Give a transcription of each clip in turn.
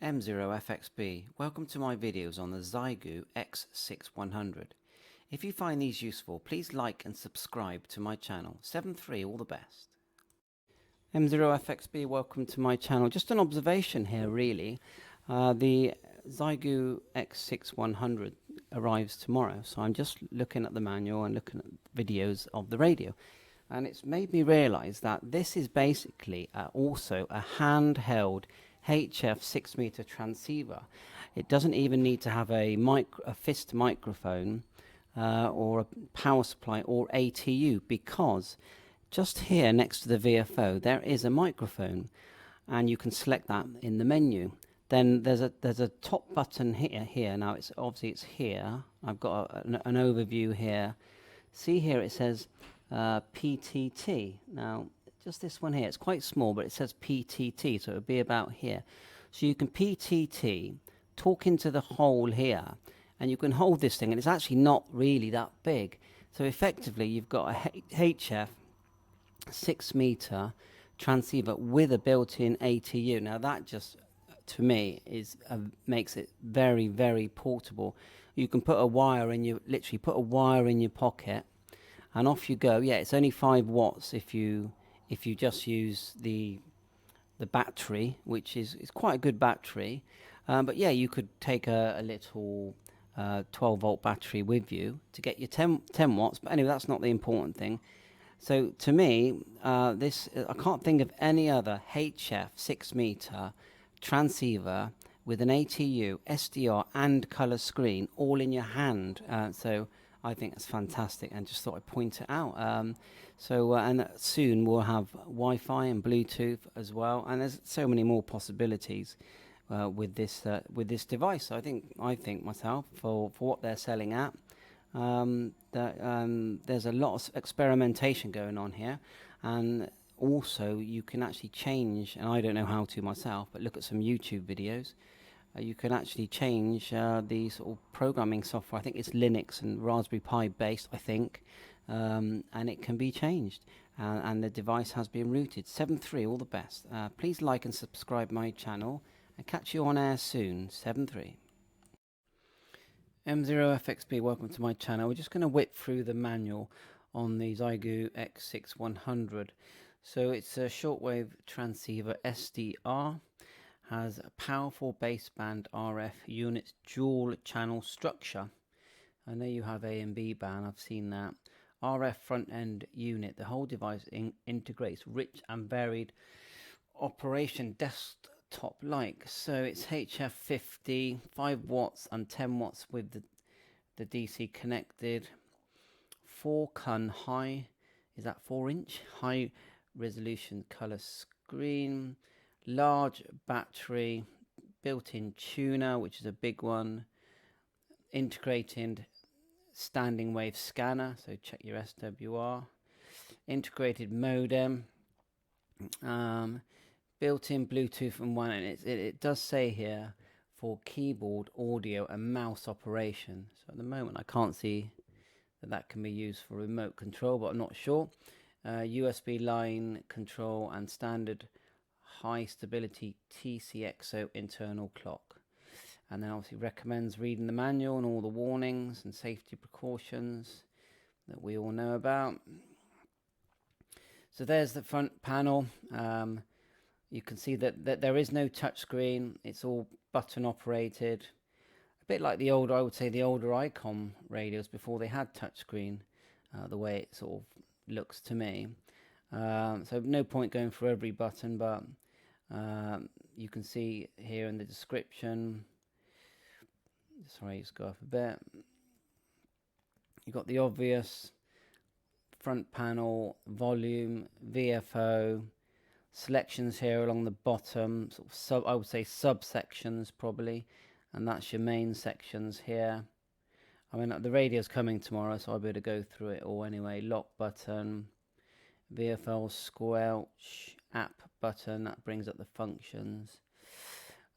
M0FXB, welcome to my videos on the XIEGU X6100. If you find these useful, please like and subscribe to my channel. 7.3, all the best. M0FXB, welcome to my channel. Just an observation here really. The XIEGU X6100 arrives tomorrow, so I'm just looking at the manual and looking at videos of the radio. And it's made me realize that this is basically also a handheld HF 6-meter transceiver. It doesn't even need to have a fist microphone or a power supply or ATU, because just here next to the VFO there is a microphone, and you can select that in the menu. Then there's a top button here. Now it's here. I've got an overview here. See here it says PTT. Now just this one here, it's quite small, but it says PTT, so it would be about here. So you can PTT, talk into the hole here, and you can hold this thing, and it's actually not really that big. So effectively you've got a HF 6-meter transceiver with a built-in ATU. Now that just, to me, makes it very, very portable. You can put a wire in your, literally put a wire in your pocket, and off you go. Yeah, it's only 5 watts if you just use the battery, which is quite a good battery. But yeah, you could take a little 12-volt battery with you to get your 10 watts. But anyway, that's not the important thing. So to me, I can't think of any other HF 6-meter transceiver with an ATU, SDR, and color screen all in your hand. So I think that's fantastic, and just thought I'd point it out. And soon we'll have Wi-Fi and Bluetooth as well, and there's so many more possibilities with this device. So I think myself, for what they're selling at, there's a lot of experimentation going on here, and also you can actually change, and I don't know how to myself, but look at some YouTube videos. You can actually change the sort of programming software. I think it's Linux and Raspberry Pi based, I think, and it can be changed. And the device has been routed. 7.3, all the best. Please like and subscribe my channel, and catch you on air soon. 7.3. M0FXB, welcome to my channel. We're just going to whip through the manual on the XIEGU X6100. So it's a shortwave transceiver SDR. Has a powerful baseband RF unit, dual channel structure. I know you have A and B band, I've seen that. RF front end unit. The whole device integrates rich and varied operation desktop like. So it's HF 50, 5 watts and 10 watts with the DC connected. 4 high, is that 4-inch? High resolution color screen. Large battery, built-in tuner, which is a big one, integrated standing wave scanner, so check your SWR, integrated modem, built-in Bluetooth and one, and it does say here for keyboard, audio and mouse operation. So at the moment I can't see that can be used for remote control, but I'm not sure. USB line control and standard high stability TCXO internal clock, and then obviously recommends reading the manual and all the warnings and safety precautions that we all know about. So there's the front panel. You can see that there is no touchscreen. It's all button operated, a bit like the older, I would say, the older Icom radios before they had touchscreen, the way it sort of looks to me. So no point going for every button, but you can see here in the description, sorry, just go up a bit, you've got the obvious front panel, volume, VFO, selections here along the bottom, sort of I would say subsections probably, and that's your main sections here. I mean, the radio's coming tomorrow, so I'll be able to go through it all anyway. Lock button, VFL squelch, app button, that brings up the functions.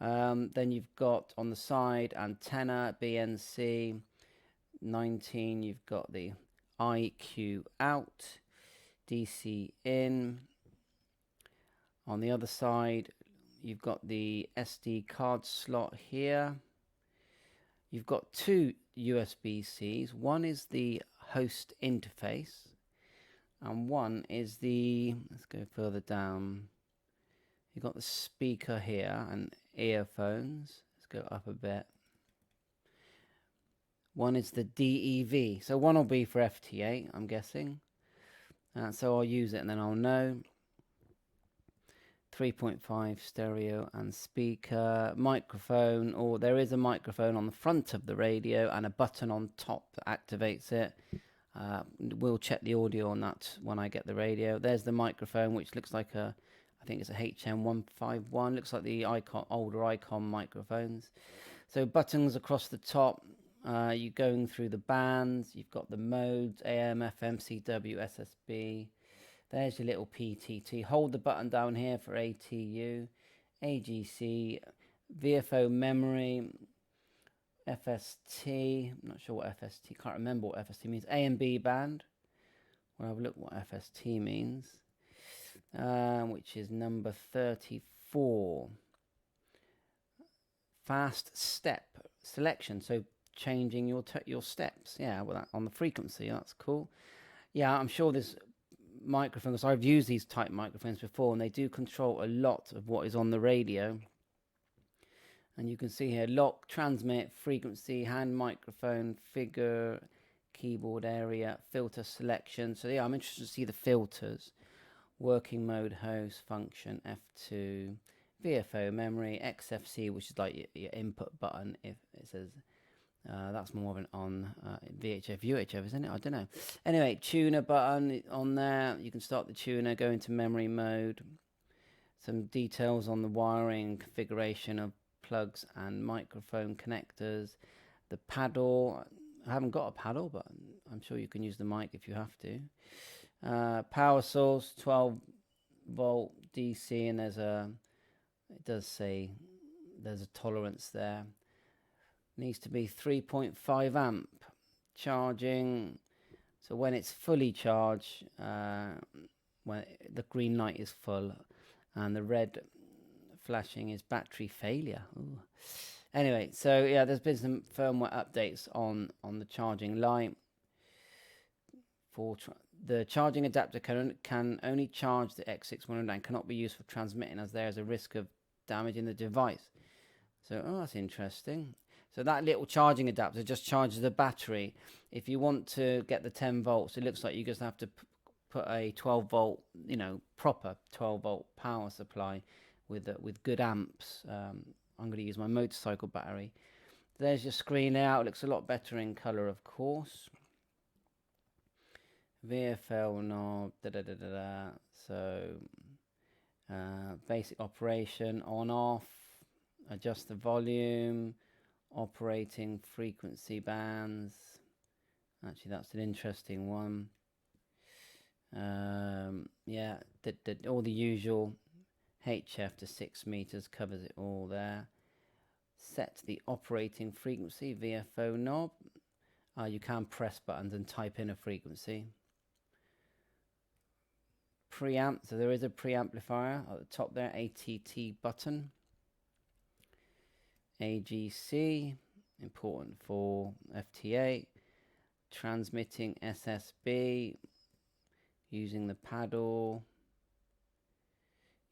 Then you've got on the side antenna, BNC, 19, you've got the IQ out, DC in. On the other side, you've got the SD card slot here. You've got two USB-Cs. One is the host interface, and one is the, let's go further down. You've got the speaker here and earphones. Let's go up a bit. One is the DEV. So one will be for FT8, I'm guessing. So I'll use it and then I'll know. 3.5 stereo and speaker, microphone, or there is a microphone on the front of the radio and a button on top that activates it. We'll check the audio on that when I get the radio. There's the microphone, which looks like a, I think it's a HM151, looks like the icon, older icon microphones. So buttons across the top, you're going through the bands, you've got the modes, AM, FM, CW, SSB. There's your little PTT. Hold the button down here for ATU, AGC, VFO memory, FST. I'm not sure what FST, can't remember what FST means. A and B band. We'll have a look what FST means, which is number 34. Fast step selection. So changing your steps. Yeah, well, that, on the frequency, that's cool. Yeah, I'm sure this microphone, because I've used these type microphones before, and they do control a lot of what is on the radio. And you can see here, lock, transmit, frequency, hand microphone, figure, keyboard area, filter selection. So yeah, I'm interested to see the filters. Working mode, host, function, F2, VFO memory, XFC, which is like your input button. If it says that's more of an on VHF, UHF, isn't it? I don't know. Anyway, tuner button on there. You can start the tuner, go into memory mode. Some details on the wiring, configuration of plugs and microphone connectors. The paddle. I haven't got a paddle, but I'm sure you can use the mic if you have to. Power source, 12 volt DC, and it does say there's a tolerance there. Needs to be 3.5 amp charging. So when it's fully charged, when the green light is full and the red flashing is battery failure. Ooh. Anyway, so yeah, there's been some firmware updates on the charging light. For the charging adapter can only charge the X6100 and cannot be used for transmitting, as there is a risk of damaging the device. So, oh, that's interesting. So that little charging adapter just charges the battery. If you want to get the 10 volts, it looks like you just have to put a 12 volt, proper 12 volt power supply with good amps. I'm going to use my motorcycle battery. There's your screen out. It looks a lot better in color, of course. VFL knob, So basic operation, on off, adjust the volume, operating frequency bands. Actually, that's an interesting one. Yeah, all the usual. HF to 6 meters covers it all there. Set the operating frequency, VFO knob. You can press buttons and type in a frequency. Preamp, so there is a preamplifier at the top there, ATT button. AGC, important for FT8. Transmitting SSB, using the paddle,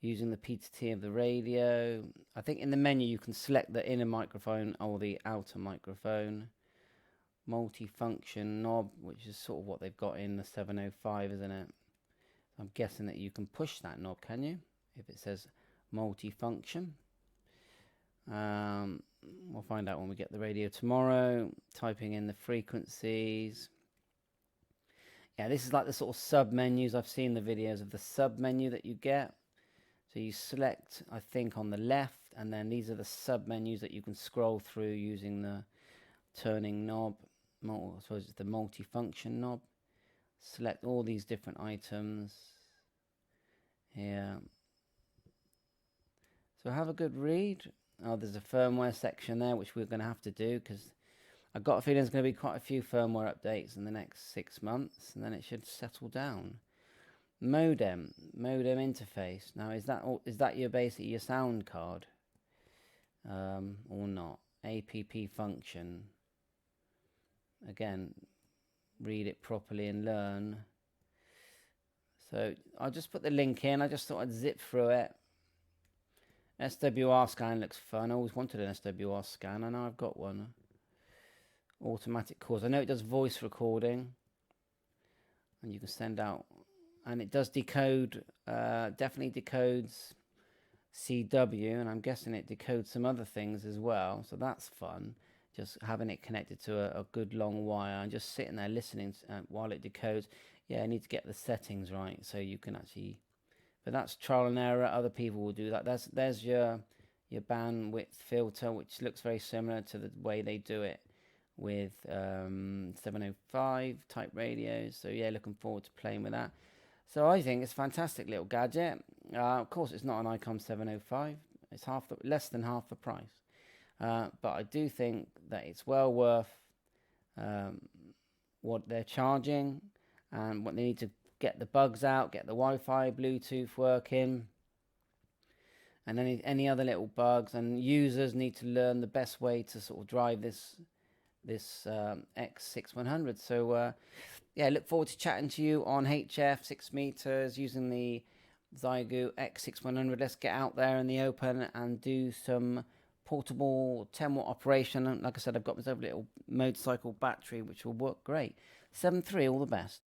using the PTT of the radio. I think in the menu you can select the inner microphone or the outer microphone. Multifunction knob, which is sort of what they've got in the 705, isn't it? I'm guessing that you can push that knob, can you? If it says multifunction. We'll find out when we get the radio tomorrow. Typing in the frequencies. Yeah, this is like the sort of sub menus. I've seen the videos of the sub menu that you get. So you select, I think, on the left, and then these are the sub menus that you can scroll through using the turning knob. I suppose it's the multifunction knob. Select all these different items here. So have a good read. Oh, there's a firmware section there, which we're going to have to do, because I've got a feeling there's going to be quite a few firmware updates in the next 6 months, and then it should settle down. modem interface. Now is that your basically your sound card, or not? APP function. Again, read it properly and learn. So I'll just put the link in. I just thought I'd zip through it. SWR scan looks fun. I always wanted an SWR scan. I know I've got one. Automatic calls. I know it does voice recording, and you can send out, and it does decode. Definitely decodes CW, and I'm guessing it decodes some other things as well. So that's fun. Just having it connected to a good long wire and just sitting there listening while it decodes. Yeah, I need to get the settings right so you can actually. But that's trial and error. Other people will do that. There's your bandwidth filter, which looks very similar to the way they do it with 705 type radios. So yeah, looking forward to playing with that. So I think it's a fantastic little gadget. Of course, it's not an ICOM 705. It's less than half the price. But I do think that it's well worth what they're charging, and what they need to get the bugs out, get the Wi-Fi, Bluetooth working, and any other little bugs. And users need to learn the best way to sort of drive this X6100. So yeah, look forward to chatting to you on HF 6 meters using the XIEGU X6100. Let's get out there in the open and do some portable 10-watt operation. And like I said, I've got myself a little motorcycle battery which will work great. 7.3, all the best.